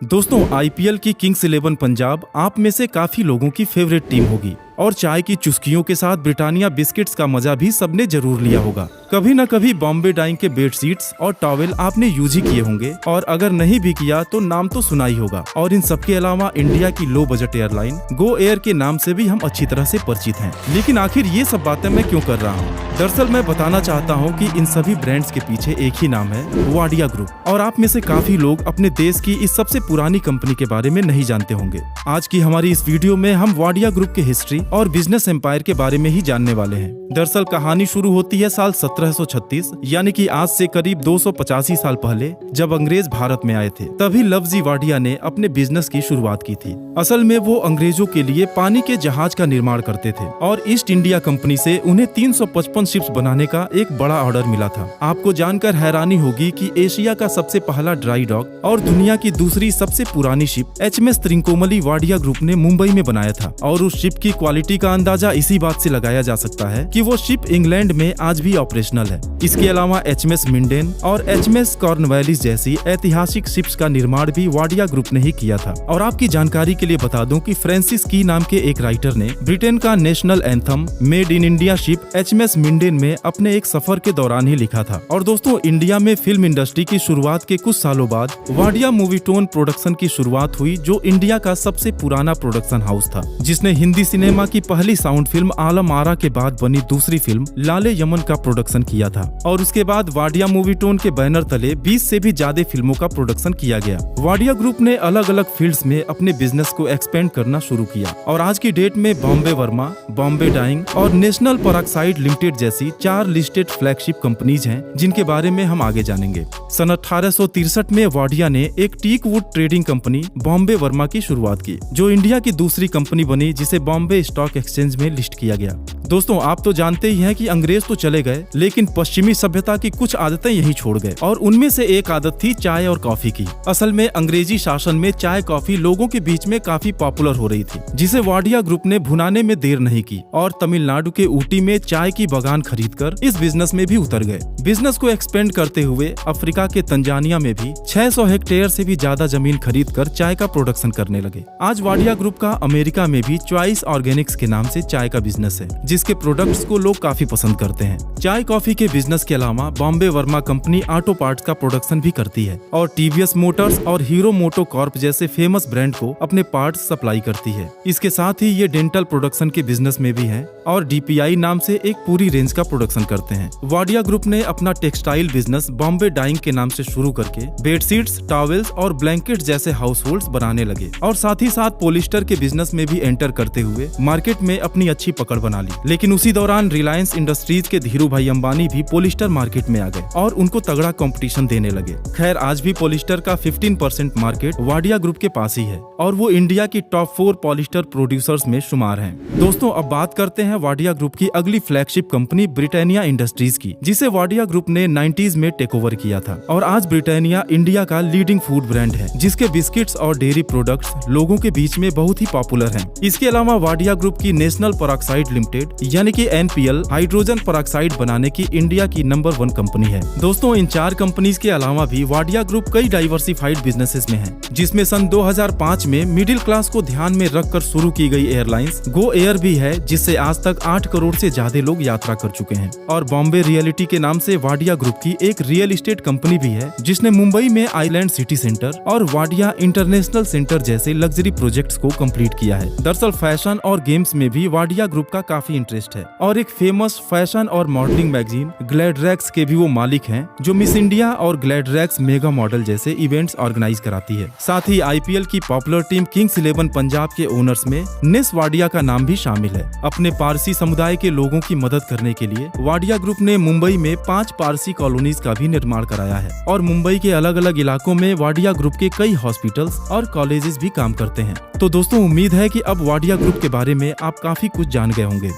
दोस्तों, आईपीएल की किंग्स 11 पंजाब आप में से काफी लोगों की फेवरेट टीम होगी और चाय की चुस्कियों के साथ ब्रिटानिया बिस्किट्स का मजा भी सबने जरूर लिया होगा। कभी न कभी बॉम्बे डाइंग के बेडशीट्स और टॉवेल आपने यूज ही किए होंगे और अगर नहीं भी किया तो नाम तो सुना ही होगा। और इन सबके अलावा इंडिया की low budget airline Go Air के नाम से भी हम अच्छी तरह से परिचित हैं। लेकिन आखिर ये सब बातें मैं क्यों कर रहा हूँ? दरअसल मैं बताना चाहता हूँ कि इन सभी ब्रांड्स के पीछे एक ही नाम है, वाडिया ग्रुप। और आप में से काफी लोग अपने देश की इस सबसे पुरानी कंपनी के बारे में नहीं जानते होंगे। आज की हमारी इस वीडियो में हम वाडिया ग्रुप के हिस्ट्री और बिजनेस एम्पायर के बारे में ही जानने वाले हैं। दरअसल कहानी शुरू होती है साल 1736, यानी कि आज से करीब 285 साल पहले, जब अंग्रेज भारत में आए थे। तभी लवजी वाडिया ने अपने बिजनेस की शुरुआत की थी। असल में वो अंग्रेजों के लिए पानी के जहाज का निर्माण करते थे और ईस्ट इंडिया कंपनी से उन्हें 355 शिप्स बनाने का एक बड़ा ऑर्डर मिला था। आपको जानकर हैरानी होगी कि एशिया का सबसे पहला ड्राई डॉक और दुनिया की दूसरी सबसे पुरानी शिप HMS त्रिकोमली वाडिया ग्रुप ने मुंबई में बनाया था। और उस शिप की क्वालिटी का अंदाजा इसी बात से लगाया जा सकता है कि वो शिप इंग्लैंड में आज भी ऑपरेशनल है। इसके अलावा HMS मिंडेन और HMS कॉर्नवालिस जैसी ऐतिहासिक शिप्स का निर्माण भी वाडिया ग्रुप ने ही किया था। और आपकी जानकारी के लिए बता दूं कि फ्रांसिस की नाम के एक राइटर ने ब्रिटेन का national anthem made in India ship HMS मिंडेन में अपने एक सफर के दौरान ही लिखा था। और दोस्तों, इंडिया में फिल्म इंडस्ट्री की शुरुआत के कुछ सालों बाद वाडिया मूवीटोन प्रोडक्शन की शुरुआत हुई, जो इंडिया का सबसे पुराना प्रोडक्शन हाउस था, जिसने हिंदी सिनेमा की पहली साउंड फिल्म आलम आरा के बाद बनी दूसरी फिल्म लाले यमन का प्रोडक्शन किया था। और उसके बाद वाडिया मूवीटोन के बैनर तले 20 से भी ज्यादा फिल्मों का प्रोडक्शन किया गया। वाडिया ग्रुप ने अलग अलग फील्ड्स में अपने बिजनेस को एक्सपेंड करना शुरू किया और आज की डेट में बॉम्बे वर्मा, बॉम्बे डाइंग और नेशनल पेरोक्साइड लिमिटेड जैसी 4 लिस्टेड फ्लैगशिप कंपनीज हैं, जिनके बारे में हम आगे जानेंगे। सन 1863 में वाडिया ने एक teak wood trading company Bombay Burma की शुरुआत की, जो इंडिया की दूसरी कंपनी बनी जिसे बॉम्बे स्टॉक एक्सचेंज में लिस्ट किया गया। दोस्तों, आप तो जानते ही हैं कि अंग्रेज तो चले गए, लेकिन पश्चिमी सभ्यता की कुछ आदतें यहीं छोड़ गए और उनमें से एक आदत थी चाय और कॉफी की। असल में अंग्रेजी शासन में चाय कॉफी लोगों के बीच में काफी पॉपुलर हो रही थी, जिसे वाडिया ग्रुप ने भुनाने में देर नहीं की और तमिलनाडु के ऊटी में चाय की बागान खरीदकर इस बिजनेस में भी उतर गए। बिजनेस को एक्सपेंड करते हुए अफ्रीका के तंजानिया में भी 600 हेक्टेयर से भी ज्यादा जमीन खरीद कर चाय का प्रोडक्शन करने लगे। आज वाडिया ग्रुप का अमेरिका में भी चॉइस ऑर्गेनिक्स के नाम से चाय का बिजनेस है, जिसके प्रोडक्ट्स को लोग काफी पसंद करते हैं। चाय कॉफी के बिजनेस के अलावा Bombay Verma company auto parts का प्रोडक्शन भी करती है और टीवीएस मोटर्स और हीरो मोटो कॉर्प जैसे फेमस ब्रांड को अपने पार्ट्स सप्लाई करती है। इसके साथ ही ये डेंटल प्रोडक्शन के बिजनेस में भी है और DPI नाम से एक पूरी रेंज का प्रोडक्शन करते हैं। वाडिया ग्रुप ने अपना टेक्सटाइल बिजनेस बॉम्बे डाइंग के नाम से शुरू करके बेडशीट्स, टॉवेल्स और ब्लैंकेट्स जैसे हाउस होल्ड्स बनाने लगे और साथ ही साथ पॉलिस्टर के बिजनेस में भी एंटर करते हुए मार्केट में अपनी अच्छी पकड़ बना ली। लेकिन उसी दौरान रिलायंस इंडस्ट्रीज के धीरू भाई अंबानी भी पॉलिस्टर मार्केट में आ गए और उनको तगड़ा कंपटीशन देने लगे। खैर, आज भी पॉलिस्टर का 15% मार्केट वाडिया ग्रुप के पास ही है और वो इंडिया की टॉप 4 पॉलिस्टर प्रोड्यूसर्स में शुमार हैं। दोस्तों, अब बात करते हैं वाडिया ग्रुप की अगली फ्लैगशिप कंपनी ब्रिटानिया इंडस्ट्रीज की, जिसे वाडिया ग्रुप ने 90s में टेक ओवर किया था। और आज ब्रिटानिया इंडिया का लीडिंग फूड ब्रांड है, जिसके बिस्किट्स और डेयरी प्रोडक्ट्स लोगों के बीच में बहुत ही पॉपुलर हैं। इसके अलावा वाडिया ग्रुप की नेशनल पेरोक्साइड लिमिटेड यानी कि NPL हाइड्रोजन पेरोक्साइड बनाने की इंडिया की नंबर 1 कंपनी है। दोस्तों, इन 4 कंपनीज के अलावा भी वाडिया ग्रुप कई डाइवर्सिफाइड बिजनेसेस में है, जिसमें सन 2005 में मिडिल क्लास को ध्यान में रखकर शुरू की गई एयरलाइंस गो एयर भी है, जिससे आज तक 8 करोड़ से ज्यादा लोग यात्रा कर चुके हैं। और बॉम्बे रियलिटी के नाम से वाडिया ग्रुप की एक रियल एस्टेट कंपनी भी है, जिसने मुंबई में आइलैंड सिटी सेंटर और वाडिया इंटरनेशनल सेंटर जैसे लग्जरी प्रोजेक्ट्स को कंप्लीट किया है। दरअसल फैशन और गेम्स में भी वाडिया ग्रुप का काफी इंटरेस्ट है और एक फेमस फैशन और मॉडलिंग मैगजीन ग्लैडरैक्स के भी वो मालिक हैं, जो मिस इंडिया और ग्लैडरैक्स मेगा मॉडल जैसे इवेंट्स ऑर्गेनाइज कराती है। साथ ही IPL की पॉपुलर टीम किंग्स 11 पंजाब के ओनर्स में नेस वाडिया का नाम भी शामिल है। अपने पारसी समुदाय के लोगों की मदद करने के लिए वाडिया ग्रुप ने मुंबई में 5 पारसी कॉलोनीज का भी निर्माण कराया है और मुंबई के अलग अलग इलाकों में वाडिया ग्रुप के कई हॉस्पिटल्स और कॉलेजेस भी काम करते हैं। तो दोस्तों, उम्मीद है कि अब वाडिया ग्रुप के बारे में आप काफी कुछ जान गए होंगे।